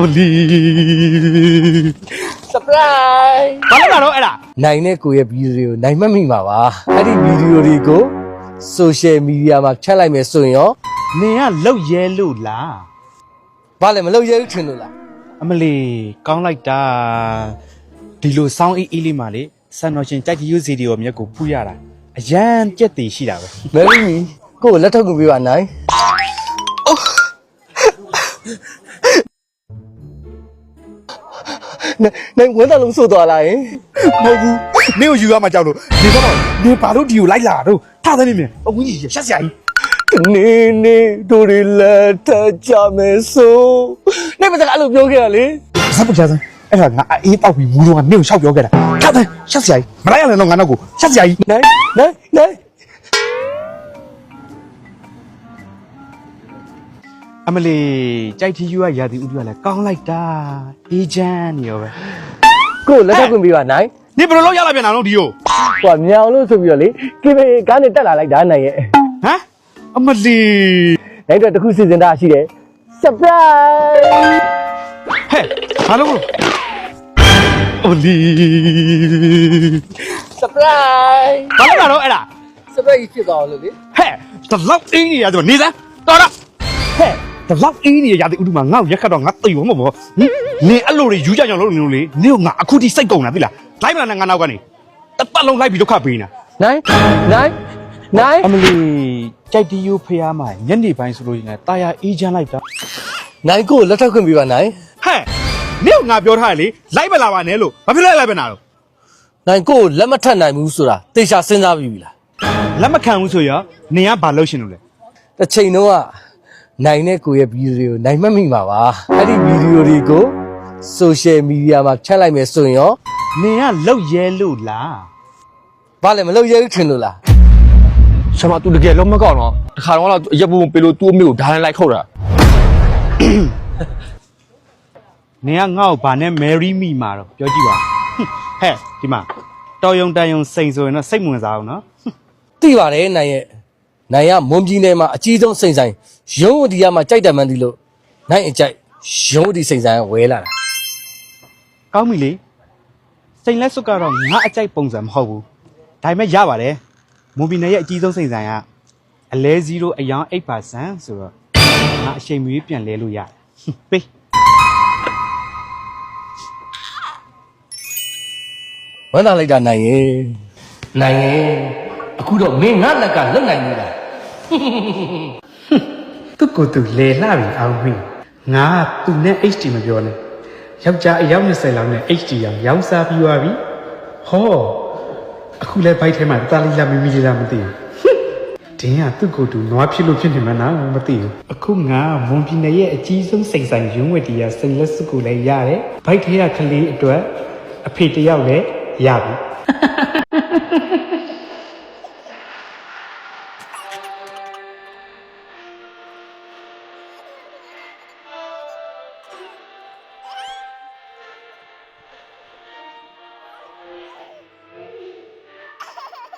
Oli surprise ဘာလဲတော့အဲ့ဒါနိုင်နဲ့ကိုရဲ့ဗီဒီယိုနိုင်မမိမှာပါအဲ့ဒီဗီဒီယိုတွေကို social media မှာဖြတ်လိုက်မယ်ဆိုရင်ရောနင်ကလောက်ရဲလို့လားဘာလဲမလောက်ရဲဘူးထင်လို့လားအမလီကောင်းလိုက်တာဒီလိုစောင်းအေးလေးမှလေဆန်တော်ရှင်ကြိုက်ကြီးယူစီဒီကိုမြက်ကိုဖူးရတာအရန်ပြက်တည်ရှိတာပဲမဲမီကိုလက်ထောက်ကူပေးပါနိုင်နိုင်ဝမ်းတော်လုံးဆိုသွားလားယင်မဟုတ်ဘူးနင့်ကိုယူရမှာကြောက်လို့ဒီတော့နေပါလို့ဒီကိုလိုက်လာတော့ထားသနေမြင်အဝင်းကြီးရှက်စရာကြီးနေတို့ရလက်ထကြမယ်ဆိုနိုင်မစကားအဲ့လိုပြောခဲ့ရလေစပ်ပကြစမ်းအဲ့ဒါငါအေးတောက်ပြီးမူးတော့နင့်ကိုရှောက်ပြောခဲ့တာထားသရှက်စရာကြီးမလိုက်ရနဲ့တော့ငါတော့ကိုရှက်စရာကြီးနိုင်အမလီကြိုက်ထီယူကရာသီဥတုကလည်းကောင်းလိုက်တာအေးချမ်းနေရောပဲကိုလက်ထပ်ခွင့်ပေးပါနိုင်နေဘယ်လိုလုပ်ရလာပြန်တာတော့ဒီကိုဟိုမြောင်လို့ဆိုပြီးတော့လေကိဘေကားနဲ့တက်လာလိုက်တာနိုင်ရဲ့ဟမ်အမလီနိုင်တော့တခုစီစဉ်တာရှိတယ် surprise ဟဲ့ဘာလို့အမလီ surprise ဘာလို့လာတော့အဲ့ဒါ surprise ဖြစ်သွားလို့လေဟဲ့တလောက်အင်းကြီးရတော့နေစမ်းတော်တော့ဟဲ့တလောက်အင်းကြီးရတဲ့ဥဒုမှာငါ့ကိုရက်ခတ်တော့ငါသိရောမဘောနင်အဲ့လိုတွေယူကြကြလို့နေလို့လေနင်ကငါအခုထိစိတ်ကုန်တာသိလားလိုက်မလားငါနောက်ကနေတပတ်လုံးလိုက်ပြီးဒုက္ခပေးနေတာနိုင်အမလီကြိုက်တီးယူဖျားမှာညနေပိုင်းဆိုလို့ရင်လည်းတာယာအေးချမ်းလိုက်တာနိုင်ကိုလက်ထပ်ခွင့်ပေးပါနိုင်ဟဲ့နင်ကငါပြောထားတယ်လေလိုက်မလာပါနဲ့လို့ဘာဖြစ်လဲလိုက်မနာတော့နိုင်ကိုလက်မထပ်နိုင်ဘူးဆိုတာတေချာစဉ်းစားပြီးပြီလားလက်မခံဘူးဆိုရောနင်ကဘာလုပ်ရှင်လို့လဲတစ်ချိန်တော့နိုင်နဲ့ကိုရဲ့ဗီဒီယိုနိုင်မမိမှာပါအဲ့ဒီဗီဒီယိုတွေကို social media မှာဖြတ်လိုက်မယ်ဆိုရင်ရောနင်ကလောက်ရဲလို့လားဘာလဲမလောက်ရဲဘူးထင်လို့လားဆမတူတကယ်လုံးမကောက်တော့တခါတော့ရက်ပုံပေးလို့သူ့အမေကိုဓာတ်လိုက်ခုတ်တာနင်ကငါ့ကိုဗာနဲ့ marry me မှာတော့ပြောကြည့်ပါဟဲ့ဒီမှာတော်ယုံတန်ယုံစိန်ဆိုရင်တော့စိတ်ဝင်စားအောင်နော်သိပါတယ်နိုင်ရဲ့နိုင်ရမွန်ပြည်နယ်မှာအကြီးဆုံးစိန်ဆိုင်ရုံးဝတီကမှကြိုက်တယ်မှန်းသိလို့နိုင်အကြိုက်ရုံးဝတီစိန်ဆိုင်ဝဲလာတာကောင်းပြီလေစိန်လက်စွပ်ကတော့ငါအကြိုက်ပုံစံမဟုတ်ဘူးဒါပေမဲ့ရပါတယ်မွန်ပြည်နယ်ရဲ့အကြီးဆုံးစိန်ဆိုင်ကအလဲ0အယောင် 8% ဆိုတော့ငါအချိန်မီပြန်လဲလို့ရတယ်ပေးဝမ်းသာလိုက်တာနိုင်ရဲ့အခုတော့မင်းငါလက်ကလွတ်နိုင်ပြီလားသူ့ကိုယ်သူလေလှပြီအောင်မင်းငါသူနဲ့ HD မပြောနဲ့ယောက်ျားအယောက်20လောက်နဲ့ HD ရောင်းစားပြီးသွားပြီဟောအခုလဲဘိုက်ထဲမှာတာလီလာမီမီလာမသိဘူးဒင်းကသူ့ကိုယ်သူနွားဖြစ်လို့ဖြစ်နေမှန်းမသိဘူးအခုငါမွန်ပြည်နယ်ရဲ့အကြီးဆုံးစိန်ဆိုင်ရုံးဝတီကစိန်လက်စုကိုလည်းရတယ်ဘိုက်ထဲကကလေးအတွက်အဖေတယောက်လည်းရပြီ